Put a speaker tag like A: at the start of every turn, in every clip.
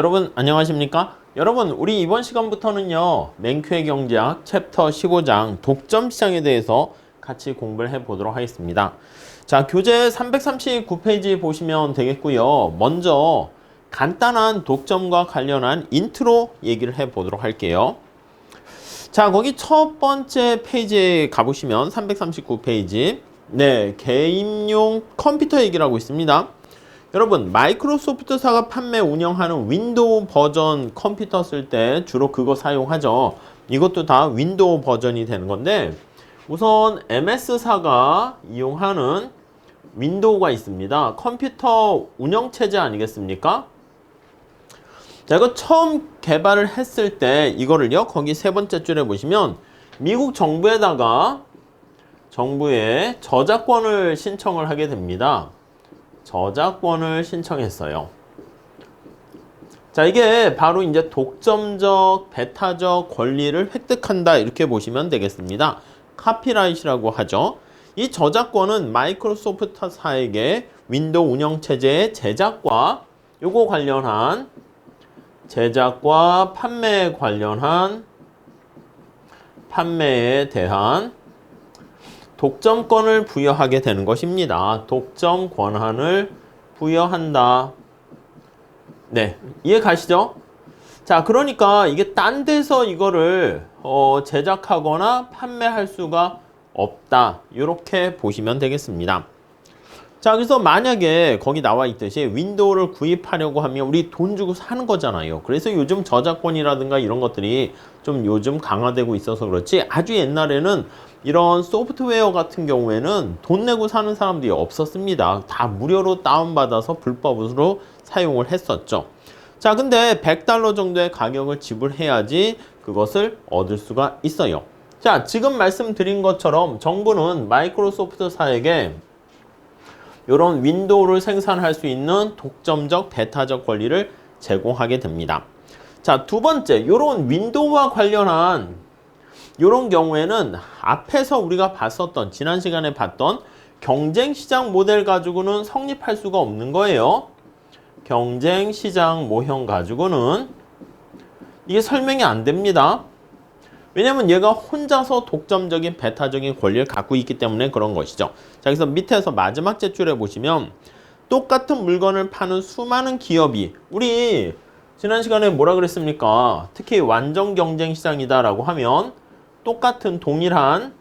A: 여러분 안녕하십니까? 여러분 우리 이번 시간부터는요 맹큐의 경제학 챕터 15장 독점 시장에 대해서 같이 공부를 해 보도록 하겠습니다. 자, 교재 339페이지 보시면 되겠고요. 먼저 간단한 독점과 관련한 인트로 얘기를 해 보도록 할게요. 자, 거기 첫 번째 페이지에 가보시면 339페이지 개인용 컴퓨터 얘기를 하고 있습니다. 여러분 마이크로소프트사가 판매 운영하는 윈도우 버전 컴퓨터 쓸 때 주로 그거 사용하죠. 이것도 다 윈도우 버전이 되는 건데 우선 MS사가 이용하는 윈도우가 있습니다. 컴퓨터 운영체제 아니겠습니까? 자, 이거 처음 개발을 했을 때 이거를요 거기 세 번째 줄에 보시면 미국 정부에다가 정부에 저작권을 신청을 하게 됩니다. 저작권을 신청했어요. 자, 이게 바로 이제 독점적, 배타적 권리를 획득한다 이렇게 보시면 되겠습니다. 카피라이트라고 하죠. 이 저작권은 마이크로소프트사에게 윈도우 운영체제의 제작과 요거 관련한 제작과 판매에 관련한 판매에 대한 독점권을 부여하게 되는 것입니다. 독점 권한을 부여한다. 네, 이해 가시죠? 자, 그러니까 이게 딴 데서 이거를 제작하거나 판매할 수가 없다. 이렇게 보시면 되겠습니다. 자, 그래서 만약에 거기 나와 있듯이 윈도우를 구입하려고 하면 우리 돈 주고 사는 거잖아요. 그래서 요즘 저작권이라든가 이런 것들이 좀 요즘 강화되고 있어서 그렇지 아주 옛날에는 이런 소프트웨어 같은 경우에는 돈 내고 사는 사람들이 없었습니다. 다 무료로 다운받아서 불법으로 사용을 했었죠. 자, 근데 $100 정도의 가격을 지불해야지 그것을 얻을 수가 있어요. 자, 지금 말씀드린 것처럼 정부는 마이크로소프트사에게 이런 윈도우를 생산할 수 있는 독점적, 배타적 권리를 제공하게 됩니다. 자, 두 번째, 이런 윈도우와 관련한 이런 경우에는 앞에서 우리가 봤었던 지난 시간에 봤던 경쟁시장 모델 가지고는 성립할 수가 없는 거예요. 경쟁시장 모형 가지고는 이게 설명이 안 됩니다. 왜냐면 얘가 혼자서 독점적인 배타적인 권리를 갖고 있기 때문에 그런 것이죠. 자, 그래서 밑에서 마지막 제줄에 보시면 똑같은 물건을 파는 수많은 기업이 우리 지난 시간에 뭐라 그랬습니까? 특히 완전 경쟁 시장이다라고 하면 똑같은 동일한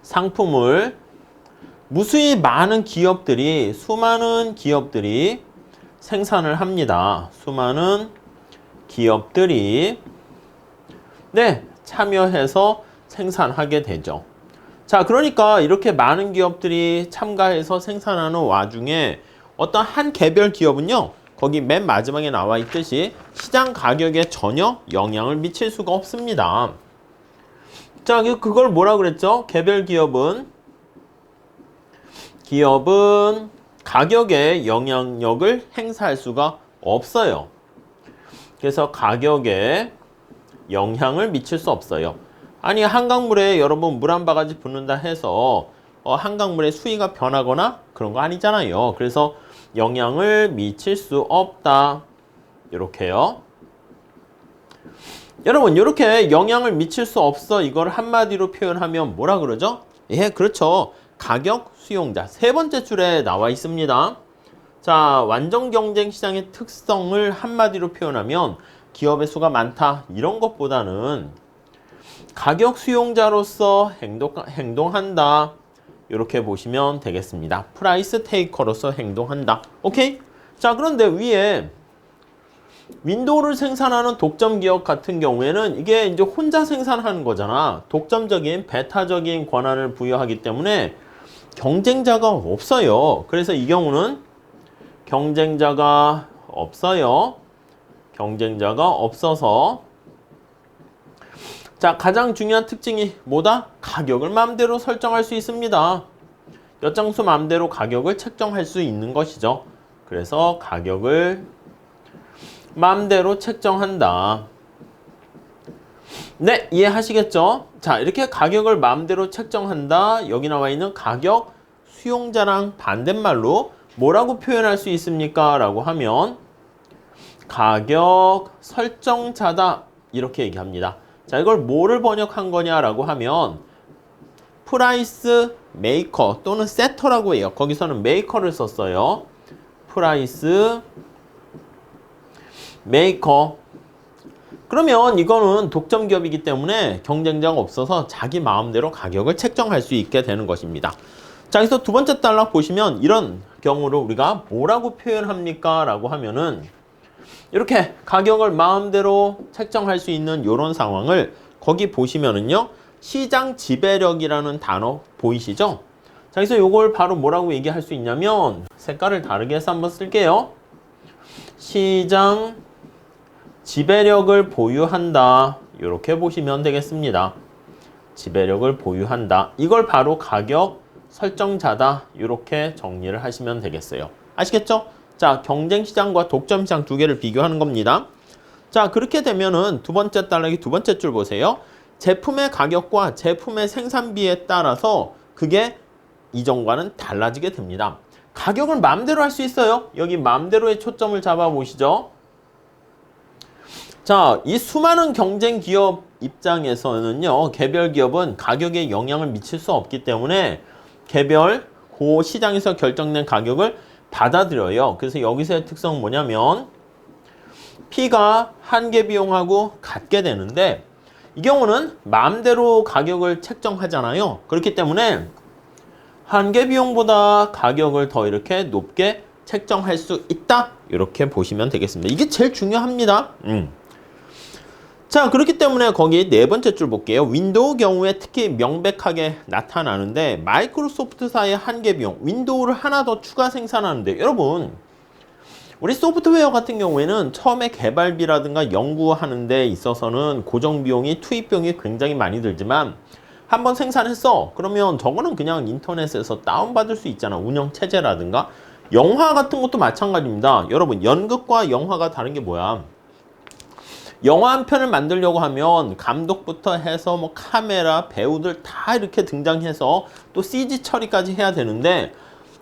A: 상품을 무수히 많은 기업들이 수많은 기업들이 생산을 합니다. 수많은 기업들이 참여해서 생산하게 되죠. 자, 그러니까 이렇게 많은 기업들이 참가해서 생산하는 와중에 어떤 한 개별 기업은요, 거기 맨 마지막에 나와 있듯이 시장 가격에 전혀 영향을 미칠 수가 없습니다. 자, 그걸 뭐라 그랬죠? 개별 기업은 가격에 영향력을 행사할 수가 없어요. 그래서 가격에 영향을 미칠 수 없어요. 아니, 한강물에 여러분 물 한 바가지 붓는다 해서 한강물의 수위가 변하거나 그런 거 아니잖아요. 그래서 영향을 미칠 수 없다. 이렇게요. 여러분, 이렇게 영향을 미칠 수 없어 이걸 한마디로 표현하면 뭐라 그러죠? 예, 그렇죠. 가격 수용자. 세 번째 줄에 나와 있습니다. 자, 완전 경쟁 시장의 특성을 한마디로 표현하면 기업의 수가 많다 이런 것보다는 가격 수용자로서 행동한다 이렇게 보시면 되겠습니다. 프라이스 테이커로서 행동한다. 오케이? 자, 그런데 위에 윈도우를 생산하는 독점 기업 같은 경우에는 이게 이제 혼자 생산하는 거잖아. 독점적인 배타적인 권한을 부여하기 때문에 경쟁자가 없어요. 그래서 이 경우는 경쟁자가 없어요. 경쟁자가 없어서 자, 가장 중요한 특징이 뭐다? 가격을 마음대로 설정할 수 있습니다. 엿장수 마음대로 가격을 책정할 수 있는 것이죠. 그래서 가격을 마음대로 책정한다. 네, 이해하시겠죠? 자, 이렇게 가격을 마음대로 책정한다. 여기 나와 있는 가격 수용자랑 반대말로 뭐라고 표현할 수 있습니까? 라고 하면 가격 설정자다 이렇게 얘기합니다. 자, 이걸 뭐를 번역한 거냐라고 하면 프라이스 메이커 또는 세터라고 해요. 거기서는 메이커를 썼어요. 프라이스 메이커. 그러면 이거는 독점 기업이기 때문에 경쟁자가 없어서 자기 마음대로 가격을 책정할 수 있게 되는 것입니다. 자, 그래서 두 번째 단락 보시면 이런 경우를 우리가 뭐라고 표현합니까? 라고 하면은 이렇게 가격을 마음대로 책정할 수 있는 이런 상황을 거기 보시면은요, 시장 지배력이라는 단어 보이시죠? 자, 그래서 이걸 바로 뭐라고 얘기할 수 있냐면 색깔을 다르게 해서 한번 쓸게요. 시장 지배력을 보유한다. 이렇게 보시면 되겠습니다. 지배력을 보유한다. 이걸 바로 가격 설정자다. 이렇게 정리를 하시면 되겠어요. 아시겠죠? 자, 경쟁시장과 독점시장 두 개를 비교하는 겁니다. 자, 그렇게 되면은 두 번째 단락의 두 번째 줄 보세요. 제품의 가격과 제품의 생산비에 따라서 그게 이전과는 달라지게 됩니다. 가격을 마음대로 할 수 있어요. 여기 마음대로의 초점을 잡아 보시죠. 자, 이 수많은 경쟁 기업 입장에서는요, 개별 기업은 가격에 영향을 미칠 수 없기 때문에 개별 그 시장에서 결정된 가격을 받아들여요. 그래서 여기서의 특성은 뭐냐면 P가 한계 비용하고 같게 되는데 이 경우는 마음대로 가격을 책정하잖아요. 그렇기 때문에 한계 비용보다 가격을 더 이렇게 높게 책정할 수 있다. 이렇게 보시면 되겠습니다. 이게 제일 중요합니다. 자, 그렇기 때문에 거기 네 번째 줄 볼게요. 윈도우 경우에 특히 명백하게 나타나는데 마이크로소프트사의 한계 비용, 윈도우를 하나 더 추가 생산하는데 여러분, 우리 소프트웨어 같은 경우에는 처음에 개발비라든가 연구하는 데 있어서는 고정 비용이, 투입 비용이 굉장히 많이 들지만 한번 생산했어. 그러면 저거는 그냥 인터넷에서 다운받을 수 있잖아. 운영체제라든가. 영화 같은 것도 마찬가지입니다. 여러분, 연극과 영화가 다른 게 뭐야? 영화 한 편을 만들려고 하면 감독부터 해서 뭐 카메라, 배우들 다 이렇게 등장해서 또 CG 처리까지 해야 되는데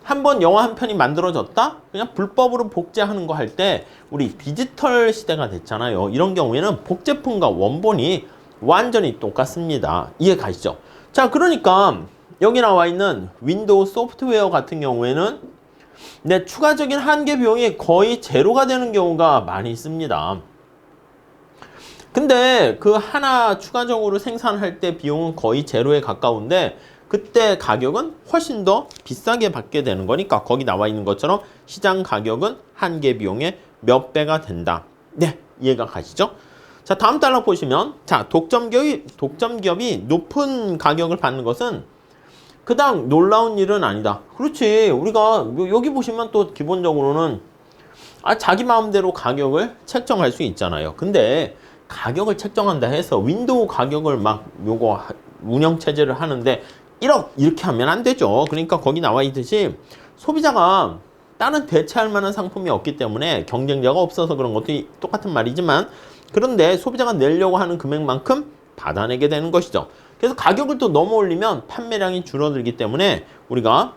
A: 한번 영화 한 편이 만들어졌다? 그냥 불법으로 복제하는 거 할 때 우리 디지털 시대가 됐잖아요. 이런 경우에는 복제품과 원본이 완전히 똑같습니다. 이해 가시죠? 자, 그러니까 여기 나와 있는 윈도우 소프트웨어 같은 경우에는 추가적인 한계 비용이 거의 제로가 되는 경우가 많이 있습니다. 근데 그 하나 추가적으로 생산할 때 비용은 거의 제로에 가까운데 그때 가격은 훨씬 더 비싸게 받게 되는 거니까 거기 나와 있는 것처럼 시장 가격은 한계 비용의 몇 배가 된다. 네, 이해가 가시죠? 자, 다음 단락 보시면 자, 독점 기업이 높은 가격을 받는 것은 그닥 놀라운 일은 아니다. 그렇지. 우리가 여기 보시면 또 기본적으로는 자기 마음대로 가격을 책정할 수 있잖아요. 근데 가격을 책정한다 해서 윈도우 가격을 막 요거 운영체제를 하는데 1억 이렇게 하면 안 되죠. 그러니까 거기 나와 있듯이 소비자가 다른 대체할 만한 상품이 없기 때문에 경쟁자가 없어서 그런 것도 똑같은 말이지만 그런데 소비자가 내려고 하는 금액만큼 받아내게 되는 것이죠. 그래서 가격을 또 너무 올리면 판매량이 줄어들기 때문에 우리가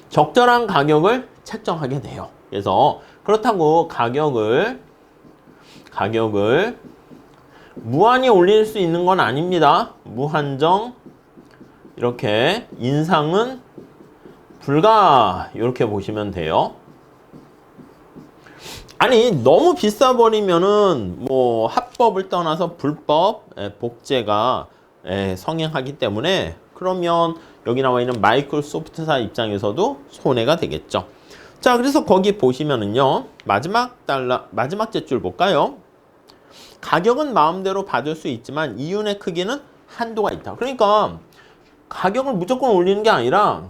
A: 적절한 가격을 책정하게 돼요. 그래서 그렇다고 가격을 무한히 올릴 수 있는 건 아닙니다. 무한정 이렇게 인상은 불가 이렇게 보시면 돼요. 아니 너무 비싸 버리면은 뭐 합법을 떠나서 불법 복제가 성행하기 때문에 그러면 여기 나와 있는 마이크로소프트사 입장에서도 손해가 되겠죠. 자, 그래서 거기 보시면은요, 마지막 줄 볼까요? 가격은 마음대로 받을 수 있지만 이윤의 크기는 한도가 있다. 그러니까 가격을 무조건 올리는 게 아니라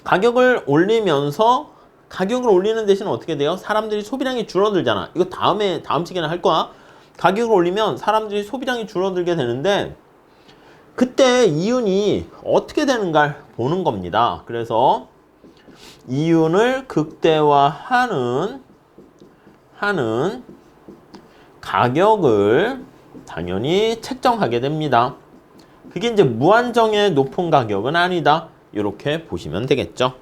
A: 가격을 올리는 대신 어떻게 돼요? 사람들이 소비량이 줄어들잖아. 이거 다음 시간에 할 거야. 가격을 올리면 사람들이 소비량이 줄어들게 되는데 그때 이윤이 어떻게 되는가를 보는 겁니다. 그래서 이윤을 극대화하는 가격을 당연히 책정하게 됩니다. 그게 이제 무한정의 높은 가격은 아니다. 이렇게 보시면 되겠죠.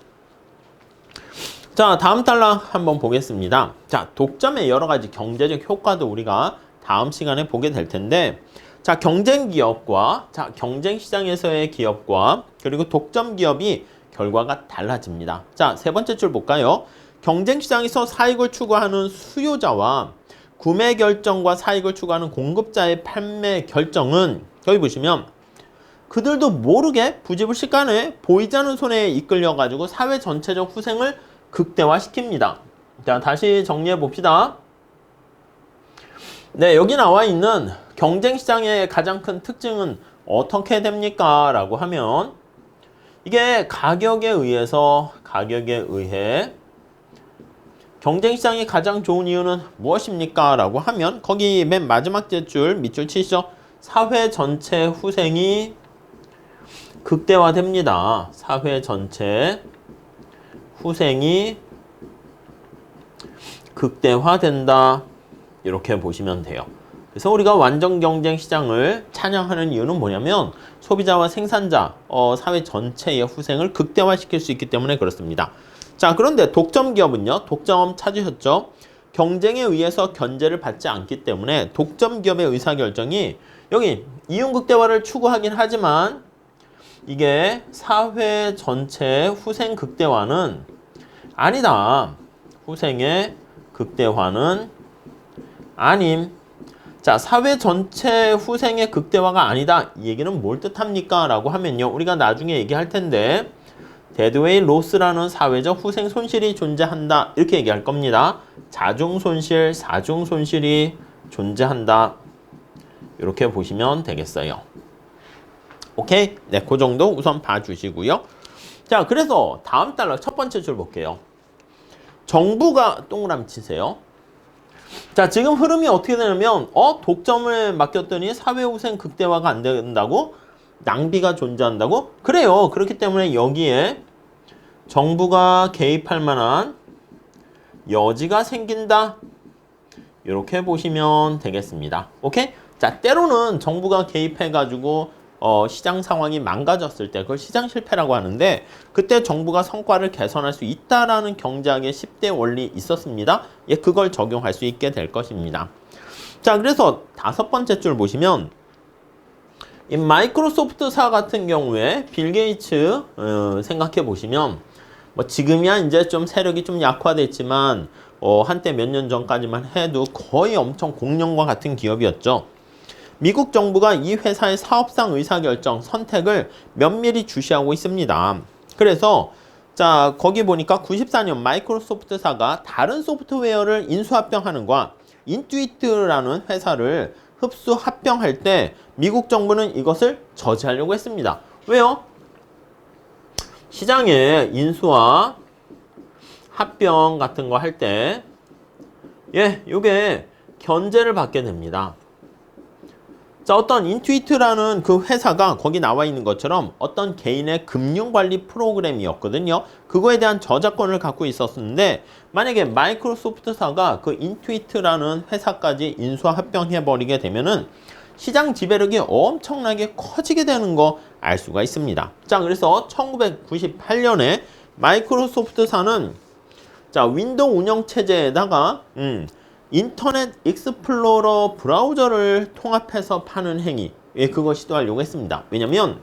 A: 자, 다음 단락 한번 보겠습니다. 자, 독점의 여러 가지 경제적 효과도 우리가 다음 시간에 보게 될 텐데, 자, 경쟁 기업과, 자, 경쟁 시장에서의 기업과, 그리고 독점 기업이 결과가 달라집니다. 자, 세 번째 줄 볼까요? 경쟁 시장에서 사익을 추구하는 수요자와 구매 결정과 사익을 추구하는 공급자의 판매 결정은, 여기 보시면, 그들도 모르게 부지불식간에 보이지 않는 손해에 이끌려가지고 사회 전체적 후생을 극대화시킵니다. 자, 다시 정리해 봅시다. 네, 여기 나와 있는 경쟁시장의 가장 큰 특징은 어떻게 됩니까? 라고 하면 이게 가격에 의해 경쟁시장이 가장 좋은 이유는 무엇입니까? 라고 하면 거기 맨 마지막 줄 밑줄 치시죠. 사회 전체 후생이 극대화됩니다. 사회 전체 후생이 극대화된다. 이렇게 보시면 돼요. 그래서 우리가 완전 경쟁 시장을 찬양하는 이유는 뭐냐면 소비자와 생산자, 사회 전체의 후생을 극대화시킬 수 있기 때문에 그렇습니다. 자, 그런데 독점 기업은요. 독점 찾으셨죠? 경쟁에 의해서 견제를 받지 않기 때문에 독점 기업의 의사결정이 여기 이윤 극대화를 추구하긴 하지만 이게 사회 전체 후생 극대화는 아니다. 후생의 극대화는 아님. 자, 사회 전체 후생의 극대화가 아니다. 이 얘기는 뭘 뜻합니까? 라고 하면요. 우리가 나중에 얘기할 텐데 데드웨이 로스라는 사회적 후생 손실이 존재한다. 이렇게 얘기할 겁니다. 자중 손실, 사중 손실이 존재한다. 이렇게 보시면 되겠어요. 오케이? 네, 그 정도 우선 봐주시고요. 자, 그래서 다음 단락 첫 번째 줄 볼게요. 정부가 동그라미 치세요. 자, 지금 흐름이 어떻게 되냐면 독점을 맡겼더니 사회후생 극대화가 안 된다고? 낭비가 존재한다고? 그래요. 그렇기 때문에 여기에 정부가 개입할 만한 여지가 생긴다. 이렇게 보시면 되겠습니다. 오케이? 자, 때로는 정부가 개입해가지고 시장 상황이 망가졌을 때 그걸 시장 실패라고 하는데 그때 정부가 성과를 개선할 수 있다라는 경제학의 10대 원리 있었습니다. 예, 그걸 적용할 수 있게 될 것입니다. 자, 그래서 다섯 번째 줄 보시면 이 마이크로소프트사 같은 경우에 빌 게이츠 생각해 보시면 뭐 지금이야 이제 좀 세력이 좀 약화됐지만 한때 몇 년 전까지만 해도 거의 엄청 공룡과 같은 기업이었죠. 미국 정부가 이 회사의 사업상 의사결정, 선택을 면밀히 주시하고 있습니다. 그래서 자, 거기 보니까 94년 마이크로소프트사가 다른 소프트웨어를 인수합병하는 거와 인투이트라는 회사를 흡수 합병할 때 미국 정부는 이것을 저지하려고 했습니다. 왜요? 시장에 인수와 합병 같은 거 할 때 요게 견제를 받게 됩니다. 자, 어떤 인투이트라는 그 회사가 거기 나와 있는 것처럼 어떤 개인의 금융관리 프로그램이었거든요. 그거에 대한 저작권을 갖고 있었는데 만약에 마이크로소프트사가 그 인투이트라는 회사까지 인수합병해버리게 되면은 시장 지배력이 엄청나게 커지게 되는 거 알 수가 있습니다. 자, 그래서 1998년에 마이크로소프트사는 자, 윈도우 운영체제에다가 인터넷 익스플로러 브라우저를 통합해서 파는 행위, 그거 시도하려고 했습니다. 왜냐면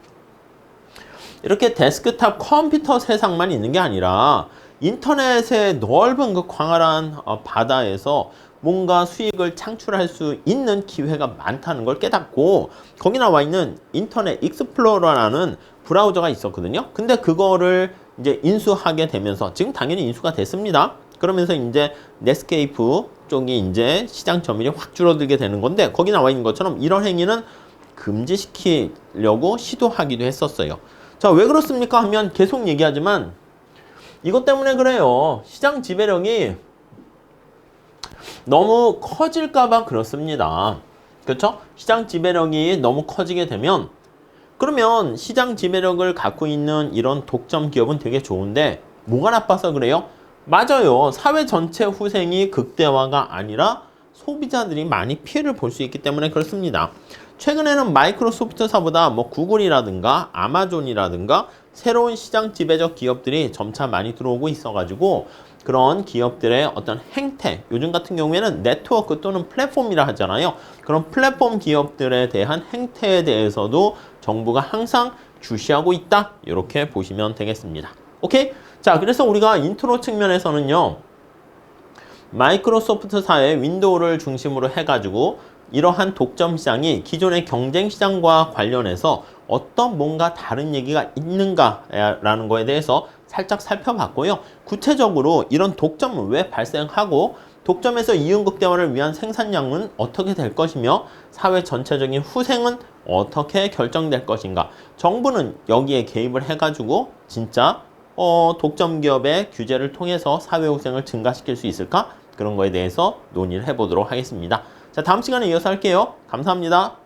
A: 이렇게 데스크탑 컴퓨터 세상만 있는 게 아니라 인터넷의 넓은 그 광활한 바다에서 뭔가 수익을 창출할 수 있는 기회가 많다는 걸 깨닫고 거기 나와 있는 인터넷 익스플로러라는 브라우저가 있었거든요. 근데 그거를 이제 인수하게 되면서 지금 당연히 인수가 됐습니다. 그러면서 이제 넷스케이프 쪽이 이제 시장 점유율이 확 줄어들게 되는 건데 거기 나와 있는 것처럼 이런 행위는 금지시키려고 시도하기도 했었어요. 자, 왜 그렇습니까? 하면 계속 얘기하지만 이것 때문에 그래요. 시장 지배력이 너무 커질까봐 그렇습니다. 그렇죠? 시장 지배력이 너무 커지게 되면 그러면 시장 지배력을 갖고 있는 이런 독점 기업은 되게 좋은데 뭐가 나빠서 그래요? 맞아요. 사회 전체 후생이 극대화가 아니라 소비자들이 많이 피해를 볼 수 있기 때문에 그렇습니다. 최근에는 마이크로소프트사보다 뭐 구글이라든가 아마존이라든가 새로운 시장 지배적 기업들이 점차 많이 들어오고 있어가지고 그런 기업들의 어떤 행태, 요즘 같은 경우에는 네트워크 또는 플랫폼이라 하잖아요. 그런 플랫폼 기업들에 대한 행태에 대해서도 정부가 항상 주시하고 있다. 이렇게 보시면 되겠습니다. 오케이? 자, 그래서 우리가 인트로 측면에서는요. 마이크로소프트사의 윈도우를 중심으로 해가지고 이러한 독점 시장이 기존의 경쟁 시장과 관련해서 어떤 뭔가 다른 얘기가 있는가라는 거에 대해서 살짝 살펴봤고요. 구체적으로 이런 독점은 왜 발생하고 독점에서 이윤 극대화를 위한 생산량은 어떻게 될 것이며 사회 전체적인 후생은 어떻게 결정될 것인가. 정부는 여기에 개입을 해가지고 진짜 독점 기업의 규제를 통해서 사회 후생을 증가시킬 수 있을까? 그런 거에 대해서 논의를 해보도록 하겠습니다. 자, 다음 시간에 이어서 할게요. 감사합니다.